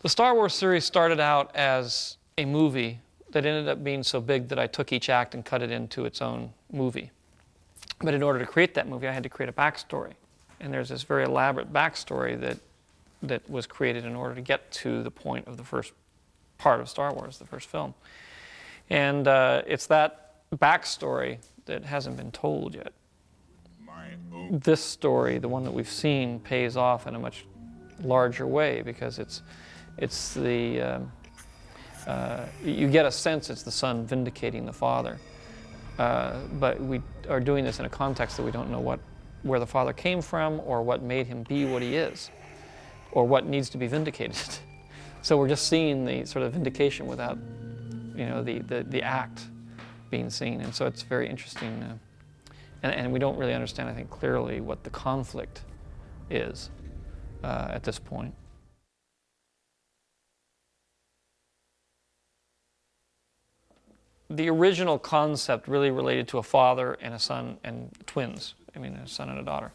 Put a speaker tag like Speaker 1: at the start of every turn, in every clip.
Speaker 1: The Star Wars series started out as a movie that ended up being so big that I took each act and cut it into its own movie. But in order to create that movie, I had to create a backstory. And there's this very elaborate backstory that was created in order to get to the point of the first part of Star Wars, the first film. And it's that backstory that hasn't been told yet. This story, the one that we've seen, pays off in a much larger way because it's the you get a sense it's the son vindicating the father, but we are doing this in a context that we don't know where the father came from or what made him be what he is or what needs to be vindicated. So we're just seeing the sort of vindication without, you know, the act being seen, and so it's very interesting, and we don't really understand, I think, clearly what the conflict is at this point. The original concept really related to a father and a son and twins, I mean a son and a daughter,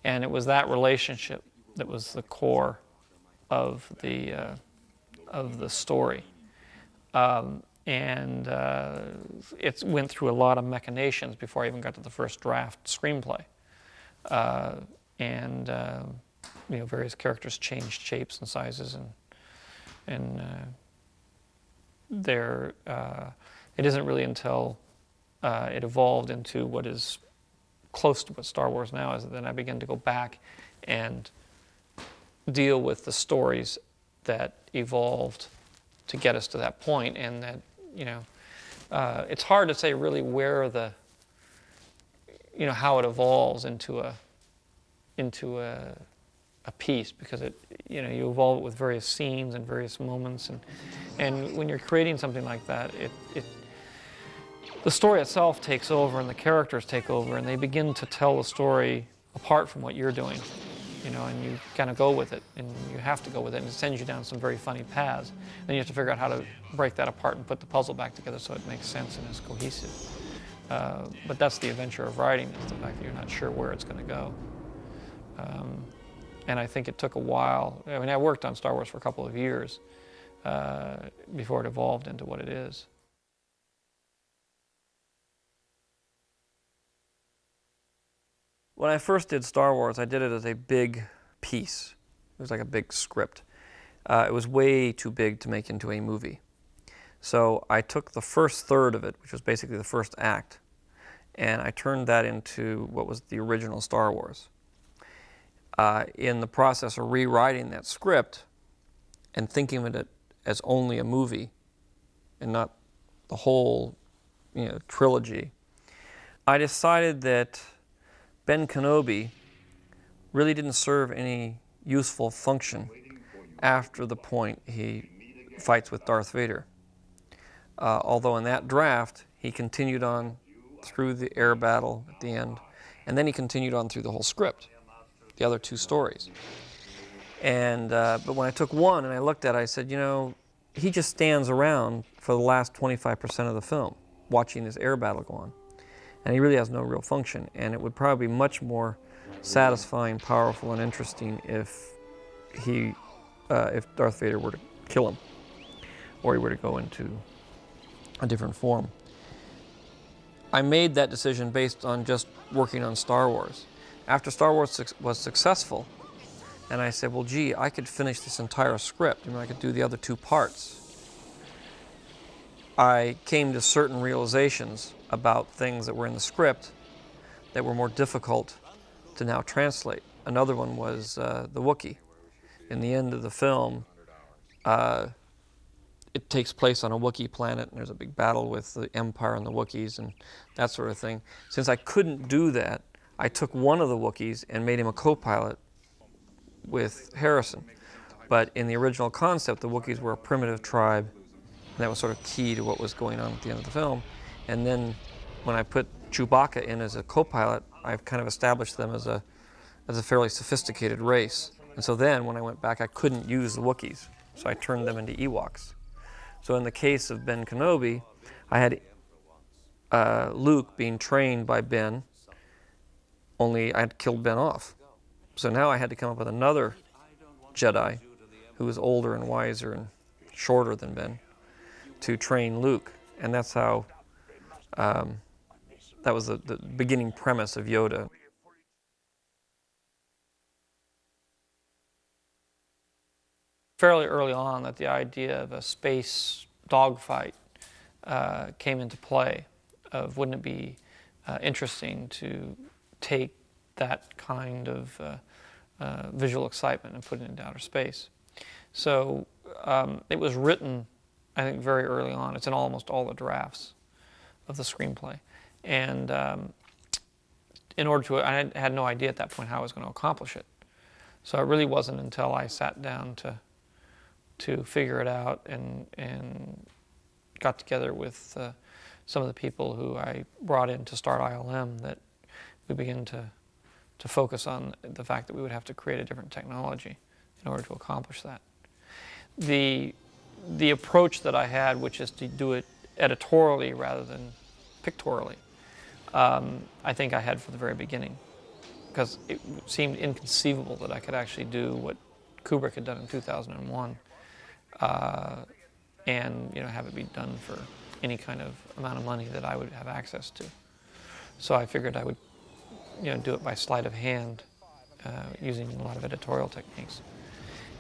Speaker 1: and it was that relationship that was the core of the story. It went through a lot of machinations before I even got to the first draft screenplay. You know, various characters changed shapes and sizes, and it isn't really until it evolved into what is close to what Star Wars now is that then I began to go back and deal with the stories that evolved to get us to that point, and that, you know, it's hard to say really where you know, how it evolves into a piece, because you know, you evolve it with various scenes and various moments, and when you're creating something like that, the story itself takes over and the characters take over and they begin to tell the story apart from what you're doing, you know, and you kind of go with it, and you have to go with it, and it sends you down some very funny paths. Then you have to figure out how to break that apart and put the puzzle back together so it makes sense and is cohesive. But that's the adventure of writing, is the fact that you're not sure where it's going to go. And I think it took a while. I mean, I worked on Star Wars for a couple of years before it evolved into what it is. When I first did Star Wars, I did it as a big piece. It was like a big script. It was way too big to make into a movie. So I took the first third of it, which was basically the first act, and I turned that into what was the original Star Wars. In the process of rewriting that script and thinking of it as only a movie and not the whole, you know, trilogy, I decided that Ben Kenobi really didn't serve any useful function after the point he fights with Darth Vader. Although in that draft, he continued on through the air battle at the end, and then he continued on through the whole script, the other two stories. But when I took one and I looked at it, I said, you know, he just stands around for the last 25% of the film, watching this air battle go on. And he really has no real function, and it would probably be much more satisfying, powerful, and interesting if Darth Vader were to kill him, or he were to go into a different form. I made that decision based on just working on Star Wars. After Star Wars was successful, and I said, well, gee, I could finish this entire script, I could do the other two parts. I came to certain realizations about things that were in the script that were more difficult to now translate. Another one was the Wookiee. In the end of the film, it takes place on a Wookiee planet, and there's a big battle with the Empire and the Wookiees and that sort of thing. Since I couldn't do that, I took one of the Wookiees and made him a co-pilot with Harrison. But in the original concept, the Wookiees were a primitive tribe, and that was sort of key to what was going on at the end of the film. And then when I put Chewbacca in as a co-pilot, I've kind of established them as a fairly sophisticated race. And so then when I went back, I couldn't use the Wookiees, so I turned them into Ewoks. So in the case of Ben Kenobi, I had Luke being trained by Ben, only I had killed Ben off. So now I had to come up with another Jedi who was older and wiser and shorter than Ben, to train Luke. And that's how, that was the beginning premise of Yoda. Fairly early on that the idea of a space dogfight came into play, of wouldn't it be interesting to take that kind of visual excitement and put it into outer space. So it was written, I think, very early on. It's in almost all the drafts of the screenplay. And in order to, I had no idea at that point how I was going to accomplish it. So it really wasn't until I sat down to figure it out and got together with some of the people who I brought in to start ILM that we began to focus on the fact that we would have to create a different technology in order to accomplish that. The approach that I had, which is to do it editorially rather than pictorially, I think I had from the very beginning, because it seemed inconceivable that I could actually do what Kubrick had done in 2001, and have it be done for any kind of amount of money that I would have access to. So I figured I would do it by sleight of hand, using a lot of editorial techniques.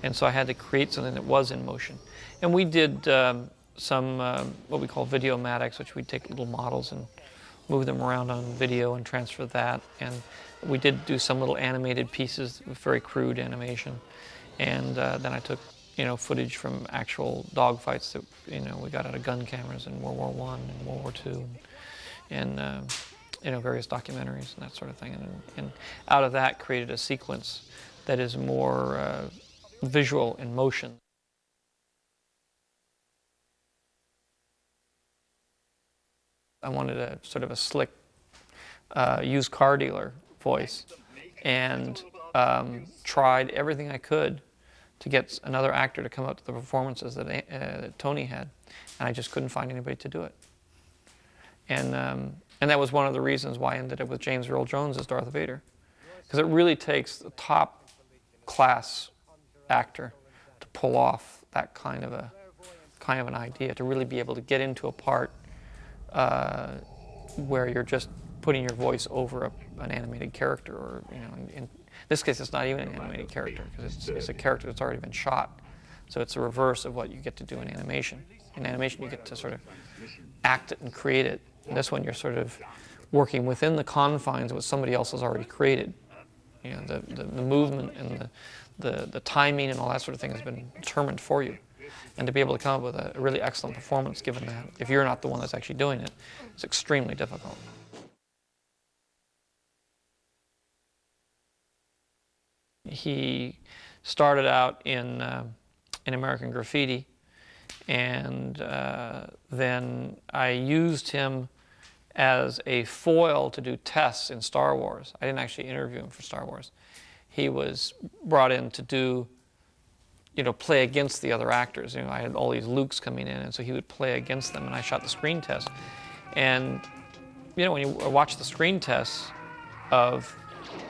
Speaker 1: And so I had to create something that was in motion. And we did some what we call videomatics, which we'd take little models and move them around on video and transfer that. And we did do some little animated pieces with very crude animation. And then I took footage from actual dogfights that we got out of gun cameras in World War I and World War II, and various documentaries and that sort of thing. And out of that created a sequence that is more visual in motion. I wanted a sort of a slick used car dealer voice, and tried everything I could to get another actor to come up to the performances that Tony had, and I just couldn't find anybody to do it. And that was one of the reasons why I ended up with James Earl Jones as Darth Vader, because it really takes a top-class actor to pull off that kind of an idea, to really be able to get into a part where you're just putting your voice over an animated character, or in this case it's not even an animated character, because it's a character that's already been shot. So it's the reverse of what you get to do in animation. In animation you get to sort of act it and create it. And this one you're sort of working within the confines of what somebody else has already created. The movement and the timing and all that sort of thing has been determined for you. And to be able to come up with a really excellent performance, given that if you're not the one that's actually doing it, it's extremely difficult. He started out in American Graffiti, and then I used him as a foil to do tests in Star Wars. I didn't actually interview him for Star Wars. He was brought in to do, play against the other actors. I had all these Lukes coming in, and so he would play against them, and I shot the screen test. And, when you watch the screen tests of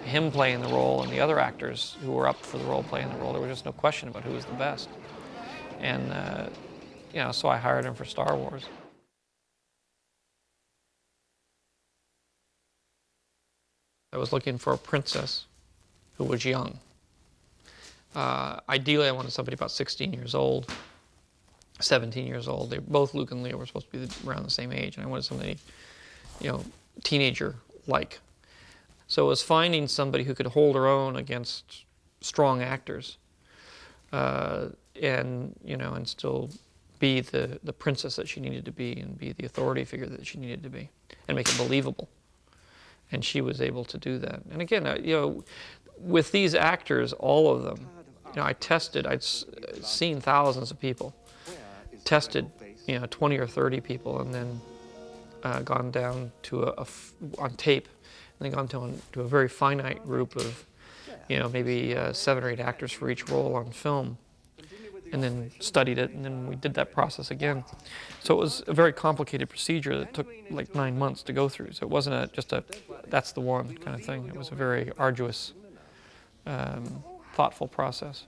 Speaker 1: him playing the role and the other actors who were up for the role playing the role, there was just no question about who was the best. And, so I hired him for Star Wars. I was looking for a princess who was young. Ideally, I wanted somebody about 16 years old, 17 years old. Both Luke and Leia were supposed to be around the same age, and I wanted somebody, teenager-like. So it was finding somebody who could hold her own against strong actors, and still be the princess that she needed to be, and be the authority figure that she needed to be, and make it believable. And she was able to do that. And again, with these actors, all of them, I'd seen thousands of people, tested, 20 or 30 people, and then gone down to on tape, and then gone down to a very finite group of, maybe 7 or 8 actors for each role on film, and then studied it, and then we did that process again. So it was a very complicated procedure that took like 9 months to go through. So it wasn't just a that's the one kind of thing. It was a very arduous, thoughtful process.